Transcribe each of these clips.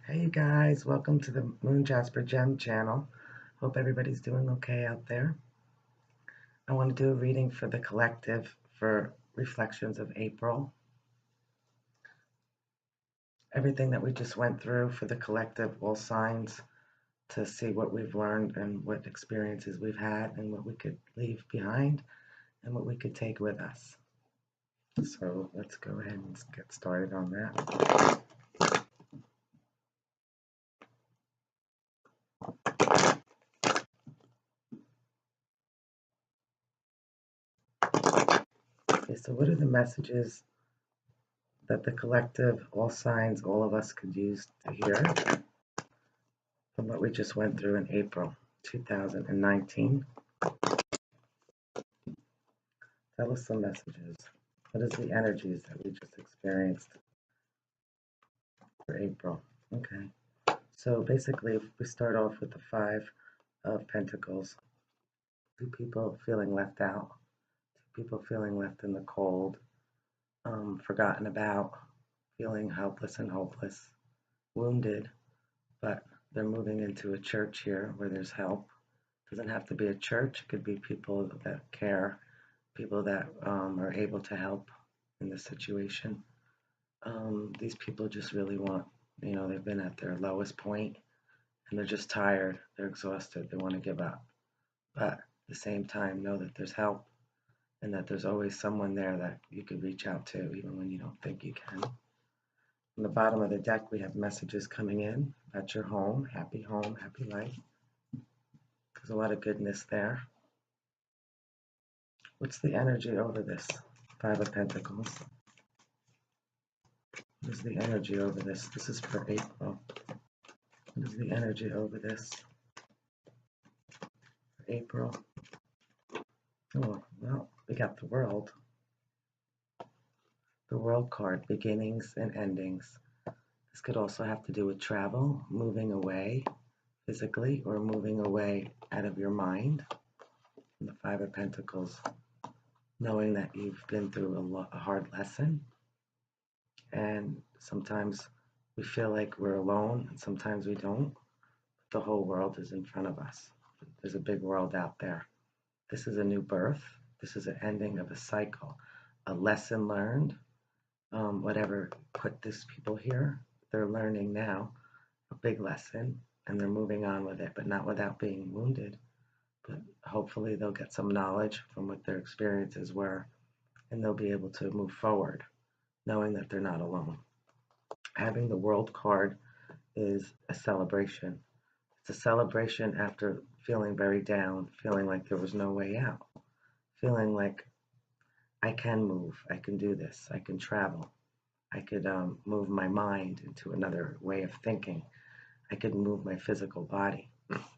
Hey you guys, welcome to the MoonJasperGem channel. Hope everybody's doing okay out there. I want to do a reading for the collective for reflections of April. Everything that we just went through for the collective, all signs to see what we've learned and what experiences we've had and what we could leave behind and what we could take with us. So let's go ahead and get started on that. Okay, so what are the messages that the collective, all signs, all of us could use to hear from what we just went through in April 2019? Tell us some messages. What is the energies that we just experienced for April? Okay. So basically, if we start off with the Five of Pentacles, two people feeling left out, two people feeling left in the cold, forgotten about, feeling helpless and hopeless, wounded, but they're moving into a church here where there's help. It doesn't have to be a church. It could be people that care, people that are able to help in this situation. These people just really want, they've been at their lowest point and they're just tired. They're exhausted. They want to give up. But at the same time, know that there's help and that there's always someone there that you could reach out to, even when you don't think you can. On the bottom of the deck, we have messages coming in about your home, happy life. There's a lot of goodness there. What's the energy over this? Five of Pentacles. What is the energy over this? This is for April. What is the energy over this? For April. Oh, well, we got the World. The World card, beginnings and endings. This could also have to do with travel, moving away physically or moving away out of your mind. And the Five of Pentacles, knowing that you've been through a hard lesson. And sometimes we feel like we're alone and sometimes we don't. The whole world is in front of us. There's a big world out there. This is a new birth. This is an ending of a cycle, a lesson learned. Whatever put these people here, they're learning now a big lesson and they're moving on with it, but not without being wounded. But hopefully they'll get some knowledge from what their experiences were and they'll be able to move forward knowing that they're not alone. Having the World card is a celebration. It's a celebration after feeling very down, feeling like there was no way out, feeling like I can move, I can do this, I can travel, I could move my mind into another way of thinking, I could move my physical body.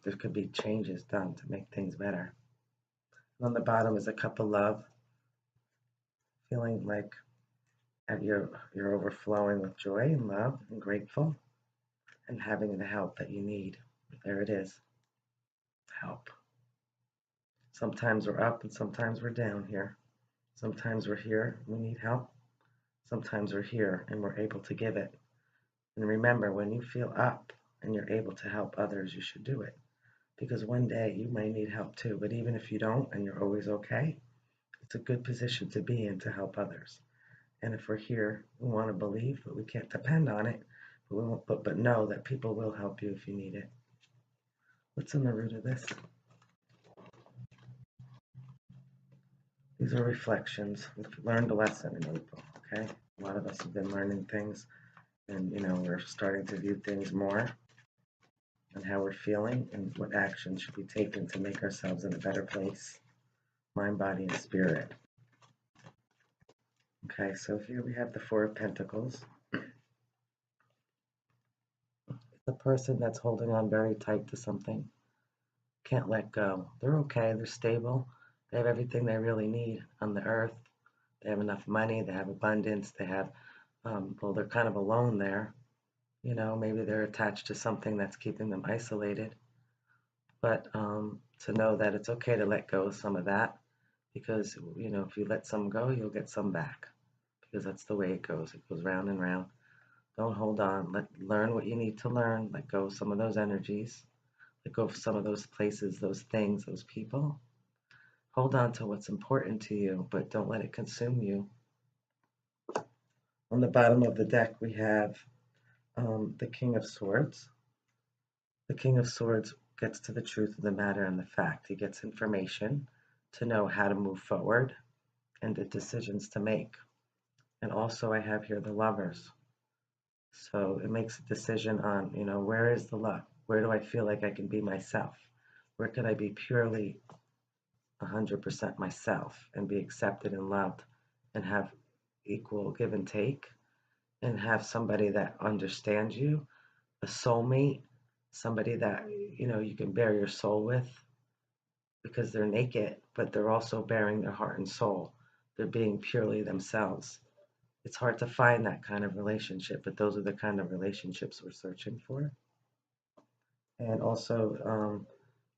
There could be changes done to make things better. And on the bottom is a cup of love, feeling like you're overflowing with joy and love and grateful and having the help that you need. There it is. Help. Sometimes we're up and sometimes we're down here. Sometimes we're here, we need help. Sometimes we're here and we're able to give it. And remember, when you feel up and you're able to help others, you should do it. Because one day you might need help too. But even if you don't and you're always okay, it's a good position to be in to help others. And if we're here, we want to believe, but we can't depend on it. But know that people will help you if you need it. What's in the root of this? These are reflections. We've learned a lesson in April, okay? A lot of us have been learning things, and we're starting to view things more and how we're feeling and what actions should be taken to make ourselves in a better place, mind, body, and spirit. Okay, so here we have the Four of Pentacles. It's a person that's holding on very tight to something, can't let go. They're okay, they're stable, they have everything they really need on the earth. They have enough money, they have abundance, they have, well, they're kind of alone there. Maybe they're attached to something that's keeping them isolated. But to know that it's okay to let go of some of that, because if you let some go, you'll get some back, because that's the way it goes. It goes round and round. Don't hold on. Learn what you need to learn. Let go of some of those energies. Let go of some of those places, those things, those people. Hold on to what's important to you, but don't let it consume you. On the bottom of the deck, we have the King of Swords. The King of Swords gets to the truth of the matter and the fact. He gets information to know how to move forward and the decisions to make. And also I have here the Lovers. So it makes a decision on, where is the love? Where do I feel like I can be myself? Where could I be purely 100% myself and be accepted and loved and have equal give and take and have somebody that understands you, a soulmate, somebody that, you can bare your soul with because they're naked, but they're also bearing their heart and soul. They're being purely themselves. It's hard to find that kind of relationship, but those are the kind of relationships we're searching for. And also,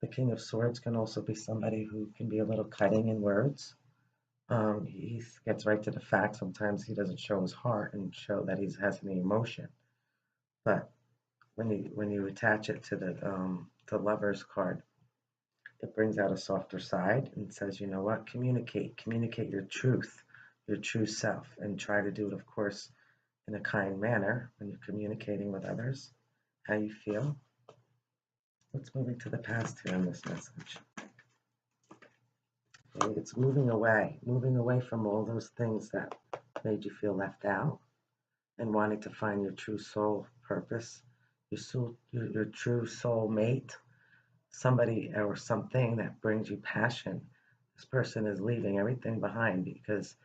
the King of Swords can also be somebody who can be a little cutting in words. He gets right to the fact. Sometimes he doesn't show his heart and show that he has any emotion. But when you attach it to the Lover's card, it brings out a softer side and says, you know what, communicate your truth, your true self, and try to do it, of course, in a kind manner when you're communicating with others, how you feel. Let's move into the past here in this message. Okay, it's moving away from all those things that made you feel left out and wanting to find your true soul purpose, your true soul mate, somebody or something that brings you passion. This person is leaving everything behind because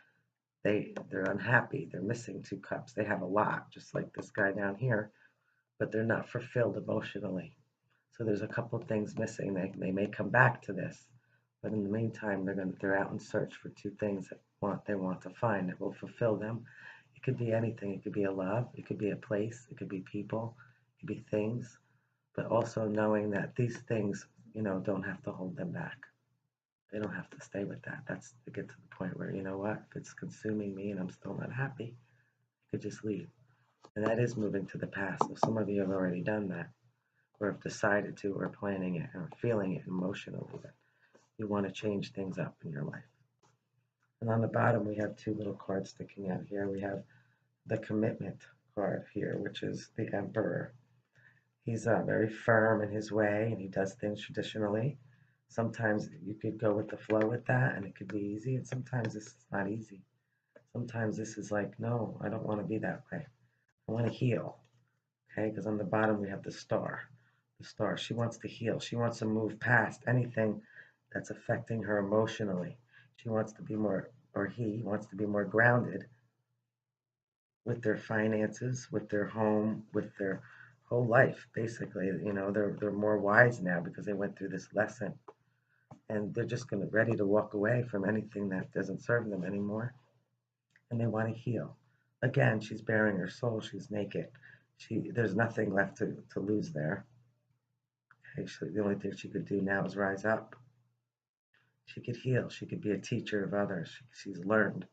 they're unhappy. They're missing two cups. They have a lot, just like this guy down here, but they're not fulfilled emotionally. So there's a couple of things missing. They may come back to this, but in the meantime, they're out in search for two things that they want to find that will fulfill them. It could be anything. It could be a love. It could be a place. It could be people. It could be things. But also knowing that these things, don't have to hold them back. They don't have to stay with that. That's to get to the point where, you know what, if it's consuming me and I'm still not happy, I could just leave. And that is moving to the past. So some of you have already done that, or have decided to, or planning it, or feeling it emotionally that you want to change things up in your life. And on the bottom, we have two little cards sticking out here. We have the commitment card here, which is the Emperor. He's very firm in his way, and he does things traditionally. Sometimes you could go with the flow with that, and it could be easy, and sometimes this is not easy. Sometimes this is like, no, I don't want to be that way. I want to heal, okay? Because on the bottom we have the star. The star, she wants to heal. She wants to move past anything that's affecting her emotionally. She wants to be more, or he wants to be more grounded with their finances, with their home, with their whole life, basically. They're more wise now because they went through this lesson, and they're just ready to walk away from anything that doesn't serve them anymore, and they want to heal. Again, she's bearing her soul. She's naked. There's nothing left to lose there. Actually, the only thing she could do now is rise up. She could heal. She could be a teacher of others. She's learned.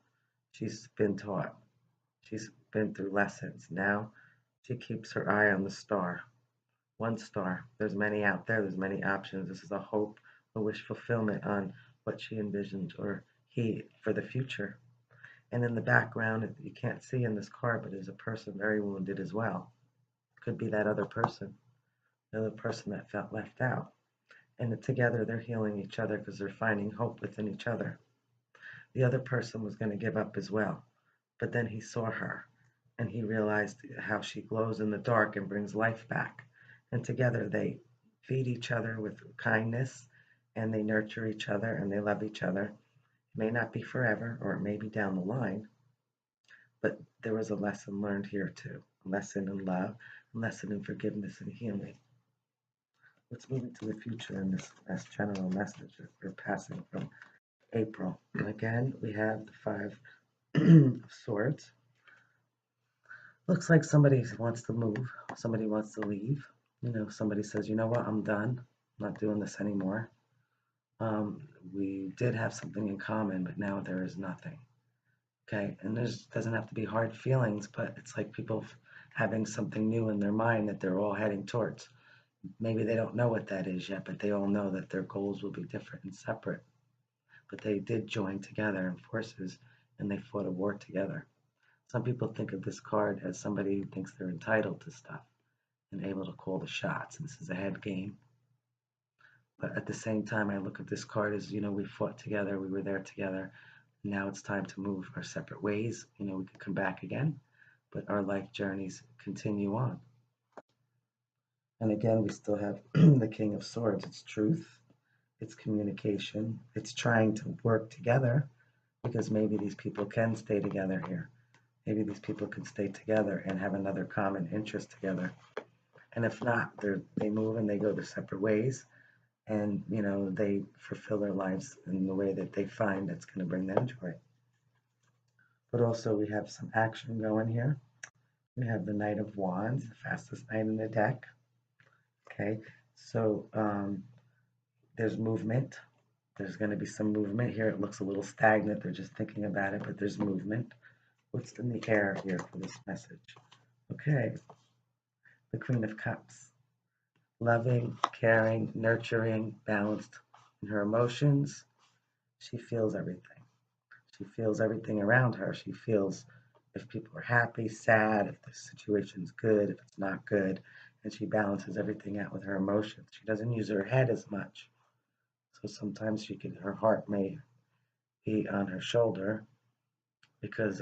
She's been taught. She's been through lessons. Now she keeps her eye on the star. One star. There's many out there. There's many options. This is a hope, a wish fulfillment on what she envisioned, or he, for the future. And in the background, you can't see in this card, but there's a person very wounded as well. Could be that other person, the other person that felt left out. And together they're healing each other because they're finding hope within each other. The other person was going to give up as well, but then he saw her and he realized how she glows in the dark and brings life back. And together they feed each other with kindness, and they nurture each other, and they love each other. It may not be forever, or it may be down the line, but there was a lesson learned here too. A lesson in love, a lesson in forgiveness and healing. Let's move into the future in this last general message that we're passing from April. Again, we have the Five of Swords. Looks like somebody wants to move. Somebody wants to leave. Somebody says, you know what, I'm done. I'm not doing this anymore. We did have something in common, but now there is nothing. Okay, and doesn't have to be hard feelings, but it's like people having something new in their mind that they're all heading towards. Maybe they don't know what that is yet, but they all know that their goals will be different and separate. But they did join together in forces and they fought a war together. Some people think of this card as somebody who thinks they're entitled to stuff and able to call the shots. This is a head game. But at the same time, I look at this card as, we fought together, we were there together. Now it's time to move our separate ways. We could come back again, but our life journeys continue on. And again, we still have the King of Swords. It's truth, it's communication, it's trying to work together, because maybe these people can stay together here. Maybe these people can stay together and have another common interest together. And if not, they move and they go their separate ways, and they fulfill their lives in the way that they find that's going to bring them joy. But also we have some action going here. We have the Knight of Wands, the fastest knight in the deck. Okay, so there's movement. There's going to be some movement here. It looks a little stagnant. They're just thinking about it, but there's movement. What's in the air here for this message? Okay, the Queen of Cups. Loving, caring, nurturing, balanced in her emotions. She feels everything. She feels everything around her. She feels if people are happy, sad, if the situation's good, if it's not good, and she balances everything out with her emotions. She doesn't use her head as much. So sometimes her heart may be on her shoulder because,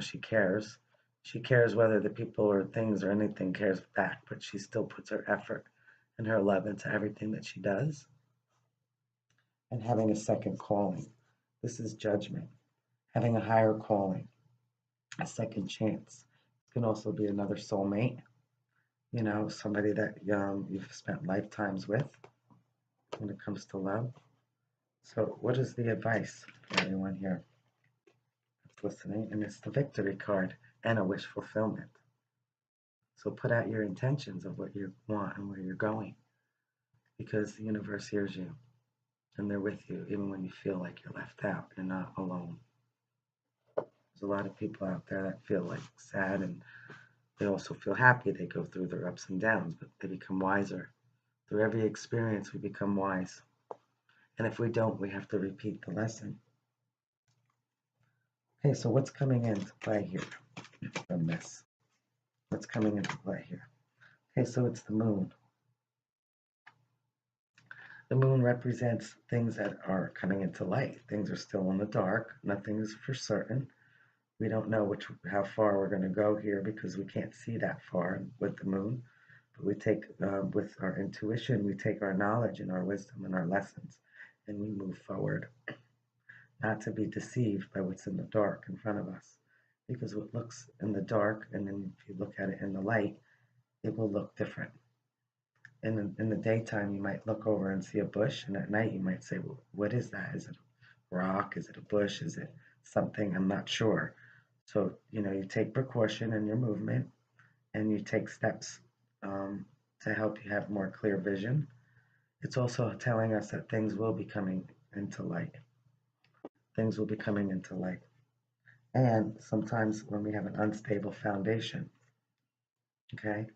she cares. She cares whether the people or things or anything cares back, but she still puts her effort and her love into everything that she does. And having a second calling. This is judgment. Having a higher calling, a second chance. It can also be another soulmate, somebody that you've spent lifetimes with when it comes to love. So what is the advice for anyone here that's listening? And it's the victory card and a wish fulfillment. So put out your intentions of what you want and where you're going, because the universe hears you and they're with you even when you feel like you're left out. You're not alone. There's a lot of people out there that feel like sad, and they also feel happy. They go through their ups and downs, but they become wiser. Through every experience, we become wise. And if we don't, we have to repeat the lesson. Okay, so what's coming into play here from this? What's coming into play here? Okay, so it's the moon. The moon represents things that are coming into light. Things are still in the dark. Nothing is for certain. We don't know how far we're going to go here because we can't see that far with the moon. But we take, with our intuition, we take our knowledge and our wisdom and our lessons, and we move forward. Not to be deceived by what's in the dark in front of us. Because what looks in the dark, and then if you look at it in the light, it will look different. In the daytime, you might look over and see a bush, and at night you might say, well, what is that? Is it a rock? Is it a bush? Is it something? I'm not sure. So, you take precaution in your movement, and you take steps to help you have more clear vision. It's also telling us that things will be coming into light. Things will be coming into light. And sometimes when we have an unstable foundation, okay,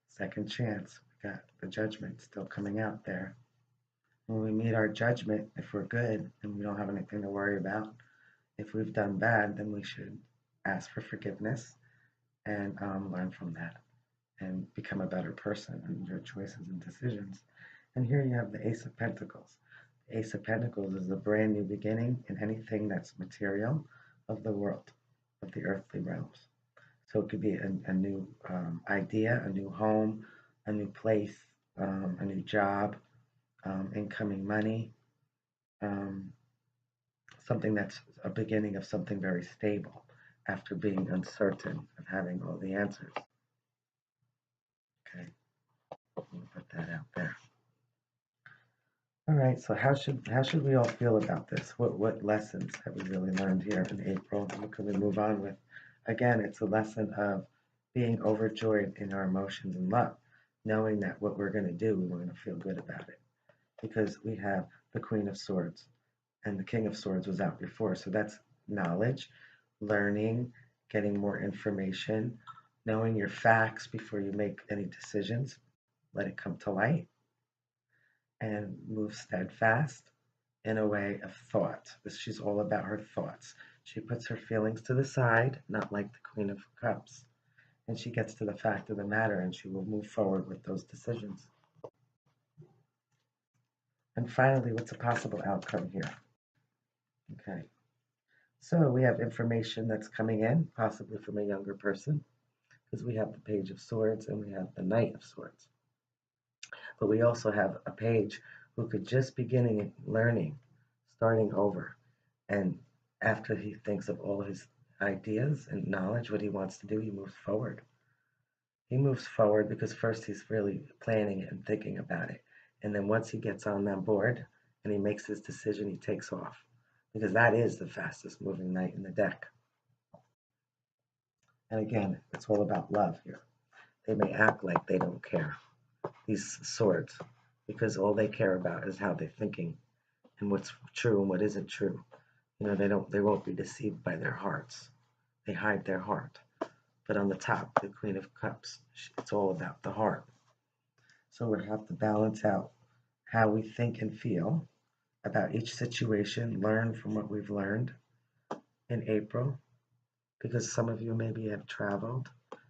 second chance, we got the judgment still coming out there. When we meet our judgment, if we're good and we don't have anything to worry about, if we've done bad, then we should ask for forgiveness and learn from that and become a better person in your choices and decisions. And here you have the Ace of Pentacles. The Ace of Pentacles is a brand new beginning in anything that's material of the world, of the earthly realms. So it could be a new idea, a new home, a new place, a new job, incoming money, something that's a beginning of something very stable after being uncertain of having all the answers. Okay, we'll put that out there. All right, so how should we all feel about this? What lessons have we really learned here in April? What can we move on with? Again, it's a lesson of being overjoyed in our emotions and love, knowing that what we're going to do, we're going to feel good about it. Because we have the Queen of Swords, and the King of Swords was out before. So that's knowledge, learning, getting more information, knowing your facts before you make any decisions. Let it come to light and move steadfast in a way of thought. She's all about her thoughts. She puts her feelings to the side, not like the Queen of Cups, and she gets to the fact of the matter and she will move forward with those decisions. And finally, what's a possible outcome here? Okay, so we have information that's coming in, possibly from a younger person, because we have the Page of Swords and we have the Knight of Swords. But we also have a page who could just beginning learning, starting over, and after he thinks of all his ideas and knowledge, what he wants to do, he moves forward. He moves forward because first he's really planning it and thinking about it. And then once he gets on that board and he makes his decision, he takes off. Because that is the fastest moving knight in the deck. And again, it's all about love here. They may act like they don't care, these swords, because all they care about is how they're thinking and what's true and what isn't true. You know, they won't be deceived by their hearts. They hide their heart. But on the top, the Queen of Cups, it's all about the heart. So we have to balance out how we think and feel about each situation, learn from what we've learned in April, because some of you maybe have traveled,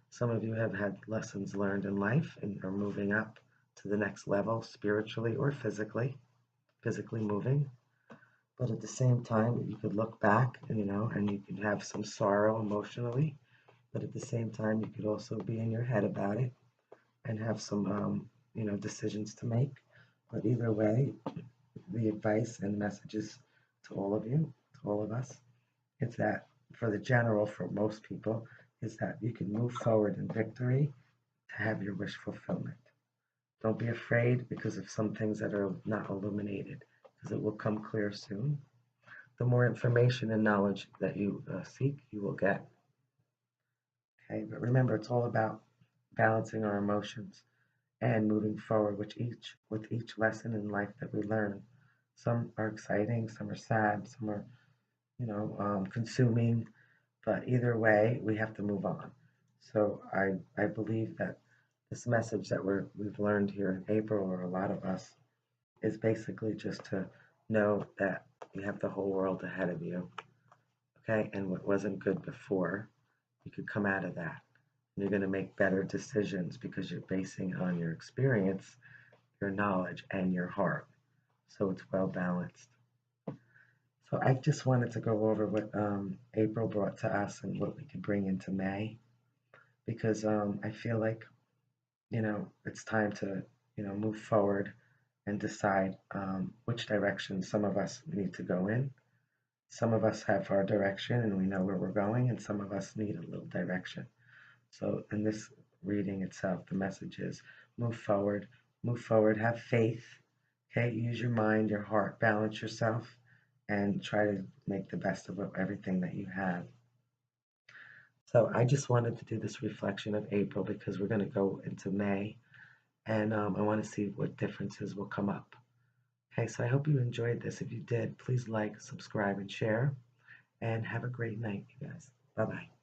some of you have had lessons learned in life and are moving up to the next level spiritually or physically moving. But at the same time, you could look back, and, and you could have some sorrow emotionally, but at the same time, you could also be in your head about it and have some, decisions to make. But either way, the advice and messages to all of you, to all of us, is that for the general, for most people, is that you can move forward in victory to have your wish fulfillment. Don't be afraid because of some things that are not illuminated, because it will come clear soon. The more information and knowledge that you seek, you will get. Okay, but remember, it's all about balancing our emotions and moving forward with each lesson in life that we learn. Some are exciting, some are sad, some are, consuming, but either way, we have to move on. So I believe that this message that we've learned here in April, or a lot of us, is basically just to know that you have the whole world ahead of you, okay? And what wasn't good before, you could come out of that. You're going to make better decisions because you're basing on your experience, your knowledge, and your heart. So it's well balanced. So I just wanted to go over what April brought to us and what we could bring into May, because I feel like, it's time to, move forward and decide which direction some of us need to go in. Some of us have our direction and we know where we're going, and some of us need a little direction. So in this reading itself, the message is move forward, have faith, okay? Use your mind, your heart, balance yourself, and try to make the best of everything that you have. So I just wanted to do this reflection of April because we're going to go into May, and I want to see what differences will come up. Okay, so I hope you enjoyed this. If you did, please like, subscribe, and share, and have a great night, you guys. Bye-bye.